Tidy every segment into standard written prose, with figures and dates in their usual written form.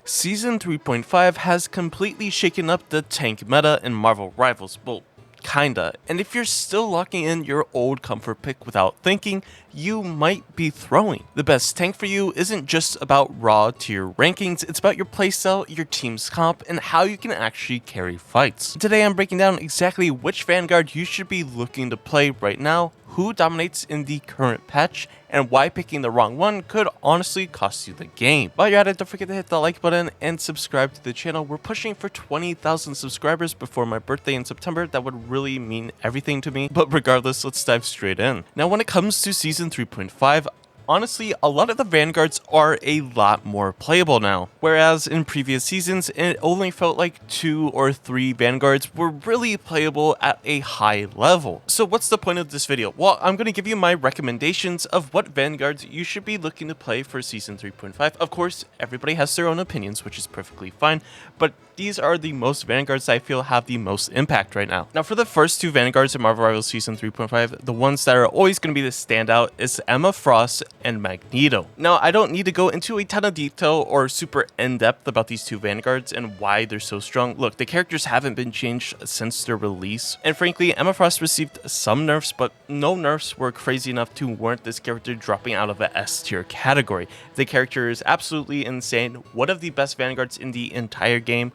Season 3.5 has completely shaken up the tank meta in Marvel Rivals, well, kinda, and if you're still locking in your old comfort pick without thinking, you might be throwing. The best tank for you isn't just about raw tier rankings, it's about your playstyle, your team's comp, and how you can actually carry fights. Today I'm breaking down exactly which Vanguard you should be looking to play right now, who dominates in the current patch, and why picking the wrong one could honestly cost you the game. While you're at it, don't forget to hit the like button and subscribe to the channel. We're pushing for 20,000 subscribers before my birthday in September. That would really mean everything to me. But regardless, let's dive straight in. Now, when it comes to Season 3.5, honestly, a lot of the Vanguards are a lot more playable now, whereas in previous seasons, it only felt like 2 or 3 Vanguards were really playable at a high level. So what's the point of this video? Well, I'm going to give you my recommendations of what Vanguards you should be looking to play for Season 3.5. Of course, everybody has their own opinions, which is perfectly fine, but these are the most Vanguards I feel have the most impact right now. Now, for the first 2 Vanguards in Marvel Rivals Season 3.5, the ones that are always going to be the standout is Emma Frost and Magneto. Now, I don't need to go into a ton of detail or super in-depth about these 2 Vanguards and why they're so strong. Look, the characters haven't been changed since their release, and frankly, Emma Frost received some nerfs, but no nerfs were crazy enough to warrant this character dropping out of the S tier category. The character is absolutely insane, one of the best Vanguards in the entire game.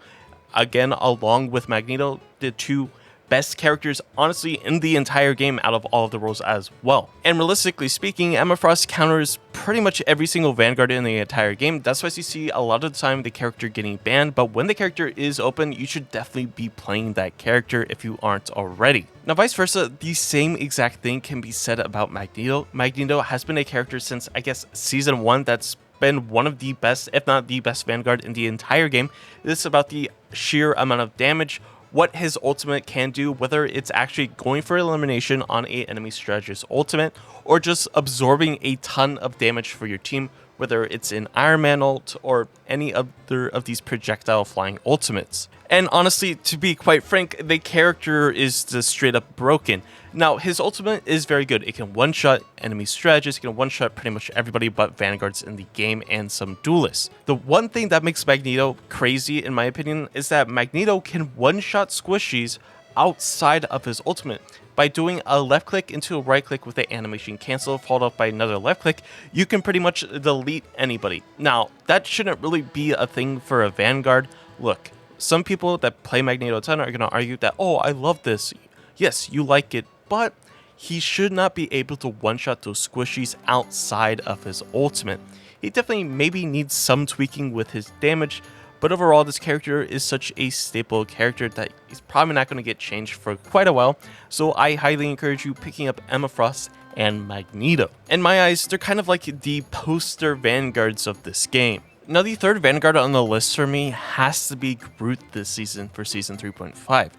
Again, along with Magneto, the 2 best characters, honestly, in the entire game out of all of the roles as well. And realistically speaking, Emma Frost counters pretty much every single Vanguard in the entire game. That's why you see a lot of the time the character getting banned, but when the character is open, you should definitely be playing that character if you aren't already. Now, vice versa, the same exact thing can be said about Magneto. Magneto has been a character since, I guess, Season 1 that's been one of the best, if not the best Vanguard in the entire game. This is about the sheer amount of damage, what his ultimate can do, whether it's actually going for elimination on a enemy strategist's ultimate, or just absorbing a ton of damage for your team, whether it's in Iron Man ult or any other of these projectile flying ultimates. And honestly, to be quite frank, the character is just straight up broken. Now, his ultimate is very good. It can one-shot enemy strategists, it can one-shot pretty much everybody but Vanguards in the game and some duelists. The one thing that makes Magneto crazy, in my opinion, is that Magneto can one-shot squishies outside of his ultimate. By doing a left click into a right click with the animation cancel followed up by another left click, you can pretty much delete anybody. Now, that shouldn't really be a thing for a Vanguard. Look, some people that play Magneto a ton are going to argue that, oh, I love this. Yes, you like it, but he should not be able to one-shot those squishies outside of his ultimate. He definitely maybe needs some tweaking with his damage, but overall, this character is such a staple character that he's probably not going to get changed for quite a while, so I highly encourage you picking up Emma Frost and Magneto. In my eyes, they're kind of like the poster Vanguards of this game. Now, the third Vanguard on the list for me has to be Groot this season for Season 3.5.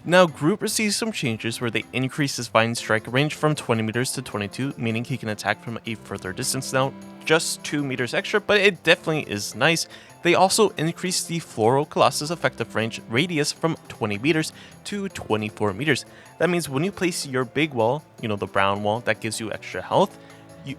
Now, Groot receives some changes where they increase his fine strike range from 20 meters to 22, meaning he can attack from a further distance now, just 2 meters extra, but it definitely is nice. They also increased the Floral Colossus effective range radius from 20 meters to 24 meters. That means when you place your big wall, the brown wall that gives you extra health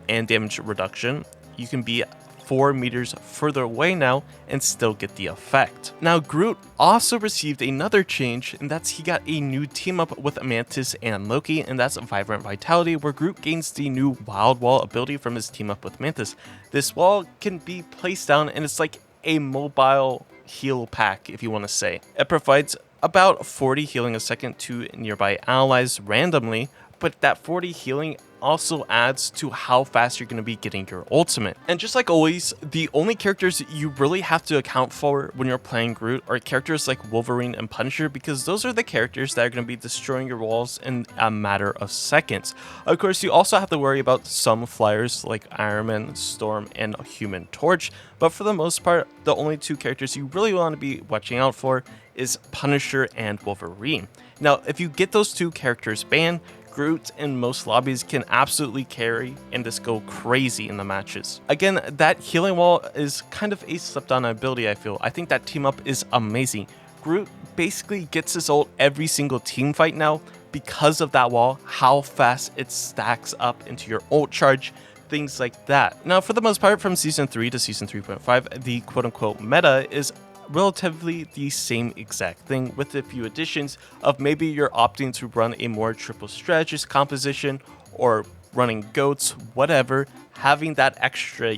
and damage reduction, you can be 4 meters further away now and still get the effect. Now, Groot also received another change, and that's he got a new team up with Mantis and Loki, and that's Vibrant Vitality, where Groot gains the new Wild Wall ability from his team up with Mantis. This wall can be placed down, and it's like a mobile heal pack, if you want to say. It provides about 40 healing a second to nearby allies randomly, but that 40 healing also adds to how fast you're going to be getting your ultimate. And just like always, the only characters you really have to account for when you're playing Groot are characters like Wolverine and Punisher, because those are the characters that are going to be destroying your walls in a matter of seconds. Of course, you also have to worry about some flyers like Iron Man, Storm, and Human Torch, but for the most part, the only 2 characters you really want to be watching out for is Punisher and Wolverine. Now, if you get those 2 characters banned, Groot in most lobbies can absolutely carry and just go crazy in the matches. Again, that healing wall is kind of a slept on ability, I feel. I think that team up is amazing. Groot basically gets his ult every single team fight now because of that wall, how fast it stacks up into your ult charge, things like that. Now, for the most part, from Season 3 to Season 3.5, the quote-unquote meta is relatively the same exact thing, with a few additions of maybe you're opting to run a more triple strategist composition or running goats, whatever. Having that extra,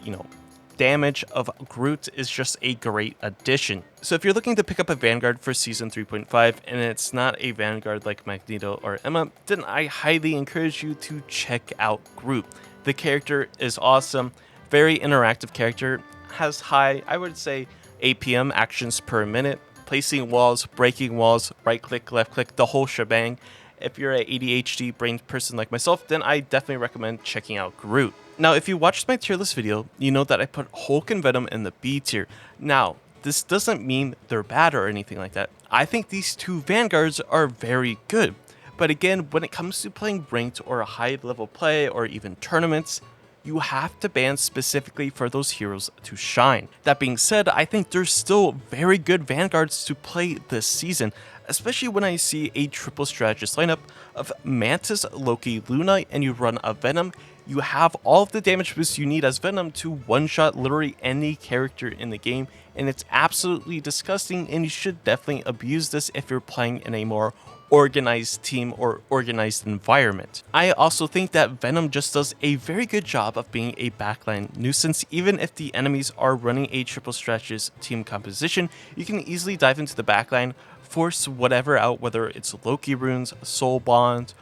damage of Groot is just a great addition. So if you're looking to pick up a Vanguard for Season 3.5 and it's not a Vanguard like Magneto or Emma, then I highly encourage you to check out Groot. The character is awesome, very interactive character, has high, I would say, APM, actions per minute, placing walls, breaking walls, right click, left click, the whole shebang. If you're an ADHD brain person like myself, then I definitely recommend checking out Groot. Now, if you watched my tier list video, you know that I put Hulk and Venom in the B tier. Now, this doesn't mean they're bad or anything like that. I think these two Vanguards are very good. But again, when it comes to playing ranked or a high level play or even tournaments, you have to ban specifically for those heroes to shine. That being said, I think there's still very good Vanguards to play this season, especially when I see a triple strategist lineup of Mantis, Loki, Luna, and you run a Venom. You have all of the damage boosts you need as Venom to one-shot literally any character in the game, and it's absolutely disgusting, and you should definitely abuse this if you're playing in a more organized team or organized environment. I also think that Venom just does a very good job of being a backline nuisance. Even if the enemies are running a triple strategist team composition, you can easily dive into the backline, force whatever out, whether it's Loki runes, Soul Bond,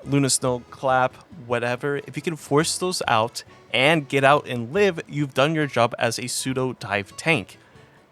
Luna Snow, Clap, whatever. If you can force those out and get out and live, you've done your job as a pseudo dive tank.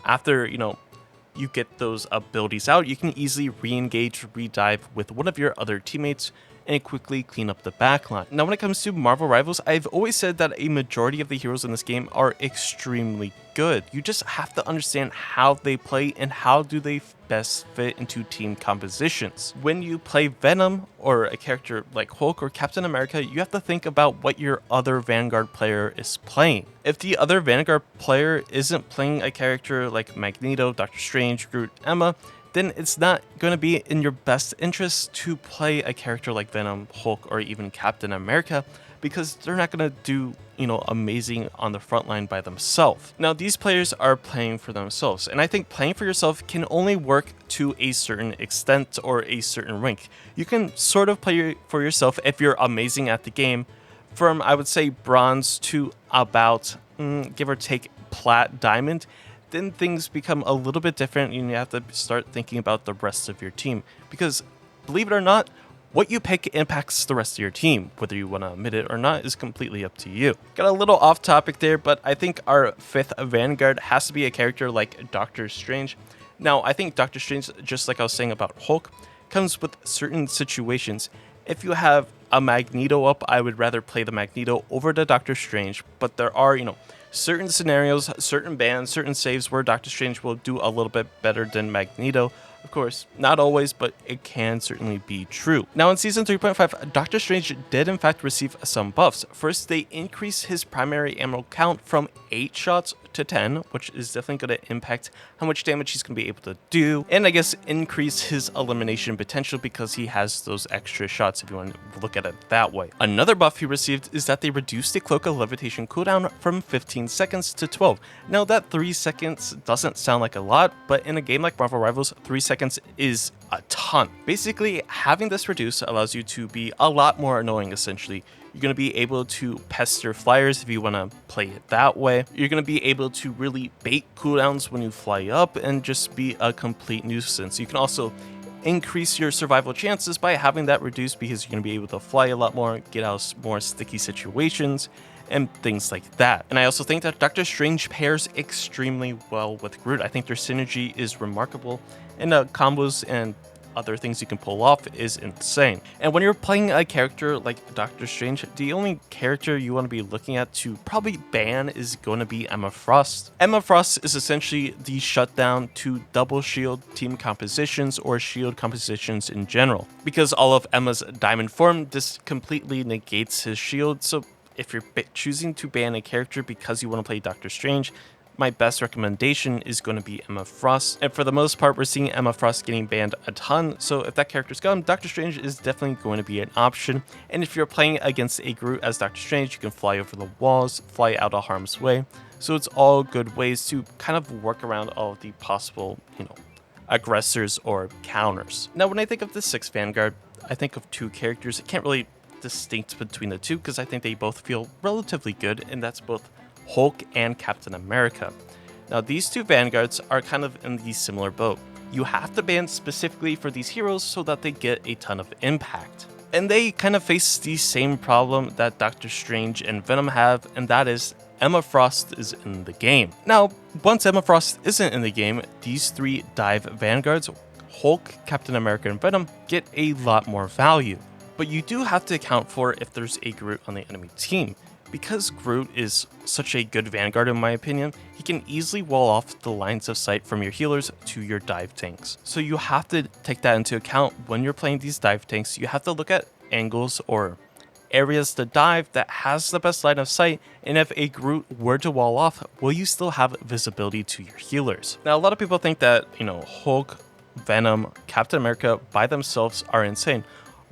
After, you get those abilities out, you can easily re-engage, re-dive with one of your other teammates and quickly clean up the backline. Now, when it comes to Marvel Rivals, I've always said that a majority of the heroes in this game are extremely good. You just have to understand how they play and how do they best fit into team compositions. When you play Venom or a character like Hulk or Captain America, you have to think about what your other Vanguard player is playing. If the other Vanguard player isn't playing a character like Magneto, Doctor Strange, Groot, Emma, then it's not going to be in your best interest to play a character like Venom, Hulk, or even Captain America, because they're not going to do, amazing on the front line by themselves. Now, these players are playing for themselves, and I think playing for yourself can only work to a certain extent or a certain rank. You can sort of play for yourself if you're amazing at the game, from, I would say, bronze to about, give or take, plat, diamond. Then things become a little bit different and you have to start thinking about the rest of your team. Because, believe it or not, what you pick impacts the rest of your team. Whether you want to admit it or not is completely up to you. Got a little off topic there, but I think our fifth Vanguard has to be a character like Doctor Strange. Now, I think Doctor Strange, just like I was saying about Hulk, comes with certain situations. If you have a Magneto up, I would rather play the Magneto over the Doctor Strange, but there are, certain scenarios, certain bans, certain saves where Doctor Strange will do a little bit better than Magneto. Of course, not always, but it can certainly be true. Now, in Season 3.5, Doctor Strange did in fact receive some buffs. First, they increased his primary ammo count from 8 shots to 10, which is definitely going to impact how much damage he's going to be able to do, and I guess increase his elimination potential because he has those extra shots if you want to look at it that way. Another buff he received is that they reduced the Cloak of Levitation cooldown from 15 seconds to 12. Now, that 3 seconds doesn't sound like a lot, but in a game like Marvel Rivals, 3 seconds is a ton. Basically, having this reduced allows you to be a lot more annoying, essentially. You're going to be able to pester flyers if you want to play it that way. You're going to be able to really bait cooldowns when you fly up and just be a complete nuisance. You can also increase your survival chances by having that reduced because you're going to be able to fly a lot more, get out of more sticky situations, and things like that. And I also think that Doctor Strange pairs extremely well with Groot. I think their synergy is remarkable, and combos and other things you can pull off is insane. And when you're playing a character like Doctor Strange, the only character you want to be looking at to probably ban is going to be Emma Frost. Emma Frost is essentially the shutdown to double shield team compositions or shield compositions in general. Because all of Emma's diamond form, this completely negates his shield, so if you're choosing to ban a character because you want to play Doctor Strange, my best recommendation is going to be Emma Frost. And for the most part, we're seeing Emma Frost getting banned a ton. So if that character's gone, Doctor Strange is definitely going to be an option. And if you're playing against a Groot as Doctor Strange, you can fly over the walls, fly out of harm's way. So it's all good ways to kind of work around all of the possible, aggressors or counters. Now, when I think of the 6th Vanguard, I think of 2 characters. I can't really distinct between the 2 because I think they both feel relatively good, and that's both Hulk and Captain America. Now, these 2 Vanguards are kind of in the similar boat. You have to ban specifically for these heroes so that they get a ton of impact. And they kind of face the same problem that Doctor Strange and Venom have, and that is Emma Frost is in the game. Now, once Emma Frost isn't in the game, these 3 dive Vanguards, Hulk, Captain America, and Venom, get a lot more value. But you do have to account for if there's a Groot on the enemy team. Because Groot is such a good Vanguard in my opinion, he can easily wall off the lines of sight from your healers to your dive tanks. So you have to take that into account when you're playing these dive tanks. You have to look at angles or areas to dive that has the best line of sight, and if a Groot were to wall off, will you still have visibility to your healers? Now, a lot of people think that, Hulk, Venom, Captain America by themselves are insane.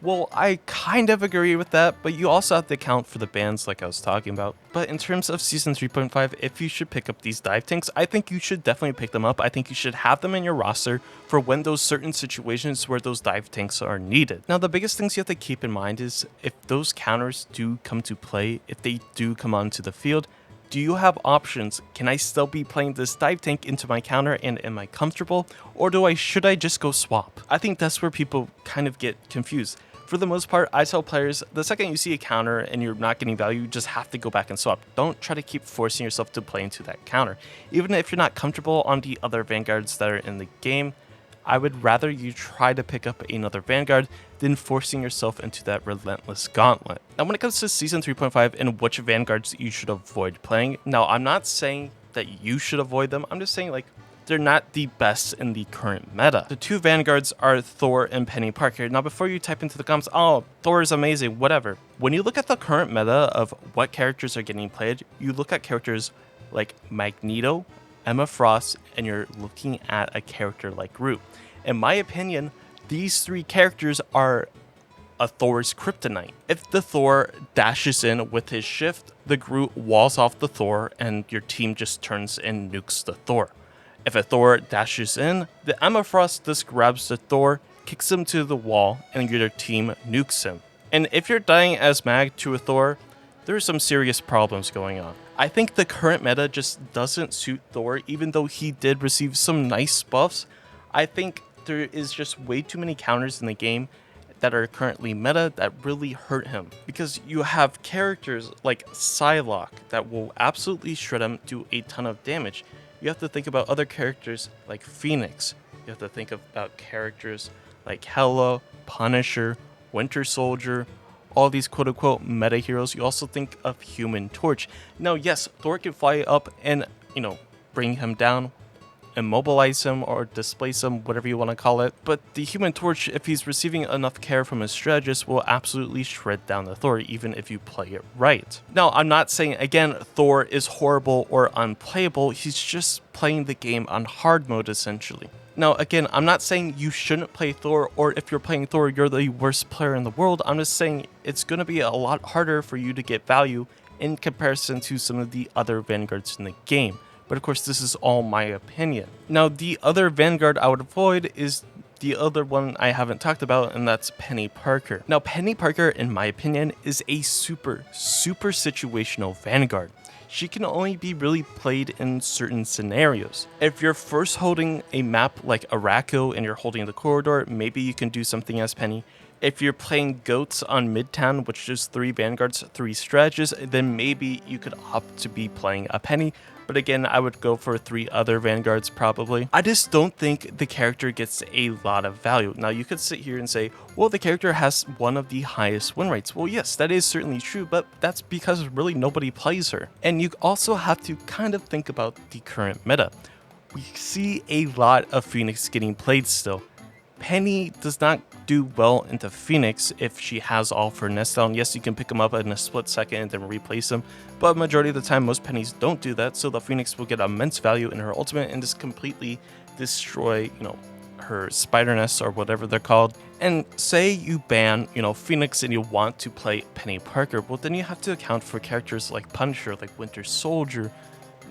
Well, I kind of agree with that, but you also have to account for the bans like I was talking about. But in terms of Season 3.5, if you should pick up these dive tanks, I think you should definitely pick them up. I think you should have them in your roster for when those certain situations where those dive tanks are needed. Now, the biggest things you have to keep in mind is if those counters do come to play, if they do come onto the field, do you have options? Can I still be playing this dive tank into my counter and am I comfortable? Or should I just go swap? I think that's where people kind of get confused. For the most part, I tell players, the second you see a counter and you're not getting value, you just have to go back and swap. Don't try to keep forcing yourself to play into that counter. Even if you're not comfortable on the other Vanguards that are in the game, I would rather you try to pick up another Vanguard than forcing yourself into that relentless gauntlet. Now, when it comes to Season 3.5 and which Vanguards you should avoid playing, now I'm not saying that you should avoid them, I'm just saying they're not the best in the current meta. The 2 Vanguards are Thor and Penny Parker. Now, before you type into the comments, oh, Thor is amazing, whatever. When you look at the current meta of what characters are getting played, you look at characters like Magneto, Emma Frost, and you're looking at a character like Groot. In my opinion, these 3 characters are a Thor's kryptonite. If the Thor dashes in with his shift, the Groot walls off the Thor and your team just turns and nukes the Thor. If a Thor dashes in, the Emma Frost just grabs the Thor, kicks him to the wall, and your team nukes him. And if you're dying as Mag to a Thor, there are some serious problems going on. I think the current meta just doesn't suit Thor, even though he did receive some nice buffs. I think there is just way too many counters in the game that are currently meta that really hurt him. Because you have characters like Psylocke that will absolutely shred him, do a ton of damage. You have to think about other characters like Phoenix. You have to think about characters like Hela, Punisher, Winter Soldier, all these quote-unquote meta heroes. You also think of Human Torch. Now, yes, Thor can fly up and, bring him down, immobilize him or displace him, whatever you want to call it. But the Human Torch, if he's receiving enough care from his strategist, will absolutely shred down the Thor, even if you play it right. Now, I'm not saying, again, Thor is horrible or unplayable. He's just playing the game on hard mode, essentially. Now, again, I'm not saying you shouldn't play Thor, or if you're playing Thor, you're the worst player in the world. I'm just saying it's going to be a lot harder for you to get value in comparison to some of the other Vanguards in the game. But of course, this is all my opinion. Now, the other Vanguard I would avoid is the other one I haven't talked about, and that's Penny Parker. Now, Penny Parker, in my opinion, is a super situational Vanguard. She can only be really played in certain scenarios. If you're first holding a map like Araco and you're holding the corridor, maybe you can do something as Penny. If you're playing goats on Midtown, which is 3 Vanguards, 3 strategists, then maybe you could opt to be playing a Penny. But again, I would go for 3 other Vanguards probably. I just don't think the character gets a lot of value. Now, you could sit here and say, well, the character has one of the highest win rates. Well, yes, that is certainly true, but that's because really nobody plays her. And you also have to kind of think about the current meta. We see a lot of Phoenix getting played still. Penny does not do well into Phoenix if she has all of her nests down. Yes, you can pick them up in a split second and then replace them, but majority of the time most Pennies don't do that, so the Phoenix will get immense value in her ultimate and just completely destroy, her spider nests or whatever they're called. And say you ban, Phoenix and you want to play Penny Parker, well then you have to account for characters like Punisher, like Winter Soldier,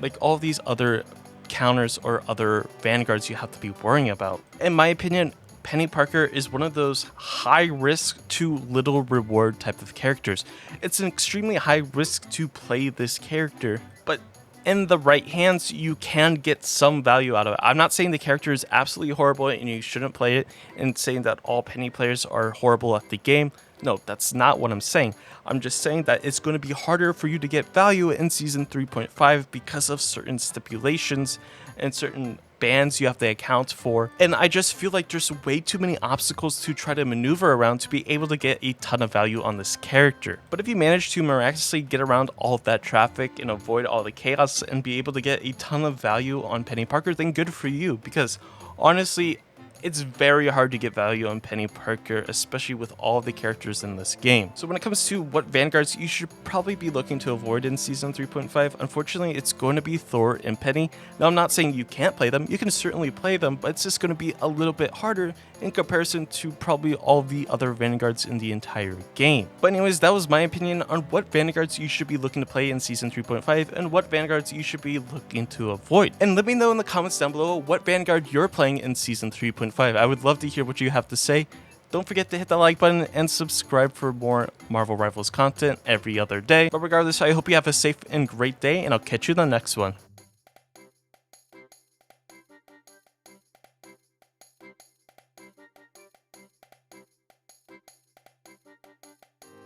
like all these other counters or other Vanguards you have to be worrying about. In my opinion, Penny Parker is one of those high risk to little reward type of characters. It's an extremely high risk to play this character, but in the right hands, you can get some value out of it. I'm not saying the character is absolutely horrible and you shouldn't play it, and saying that all Penny players are horrible at the game. No, that's not what I'm saying. I'm just saying that it's going to be harder for you to get value in Season 3.5 because of certain stipulations and certain bans you have to account for. And I just feel like there's way too many obstacles to try to maneuver around to be able to get a ton of value on this character. But if you manage to miraculously get around all of that traffic and avoid all the chaos and be able to get a ton of value on Penny Parker, then good for you, because honestly, it's very hard to get value on Penny Parker, especially with all the characters in this game. So when it comes to what Vanguards you should probably be looking to avoid in Season 3.5, unfortunately it's going to be Thor and Penny. Now I'm not saying you can't play them, you can certainly play them, but it's just going to be a little bit harder in comparison to probably all the other Vanguards in the entire game. But anyways, that was my opinion on what Vanguards you should be looking to play in Season 3.5 and what Vanguards you should be looking to avoid. And let me know in the comments down below what Vanguard you're playing in Season 3.5. I would love to hear what you have to say. Don't forget to hit the like button and subscribe for more Marvel Rivals content every other day. But regardless, I hope you have a safe and great day, and I'll catch you in the next one.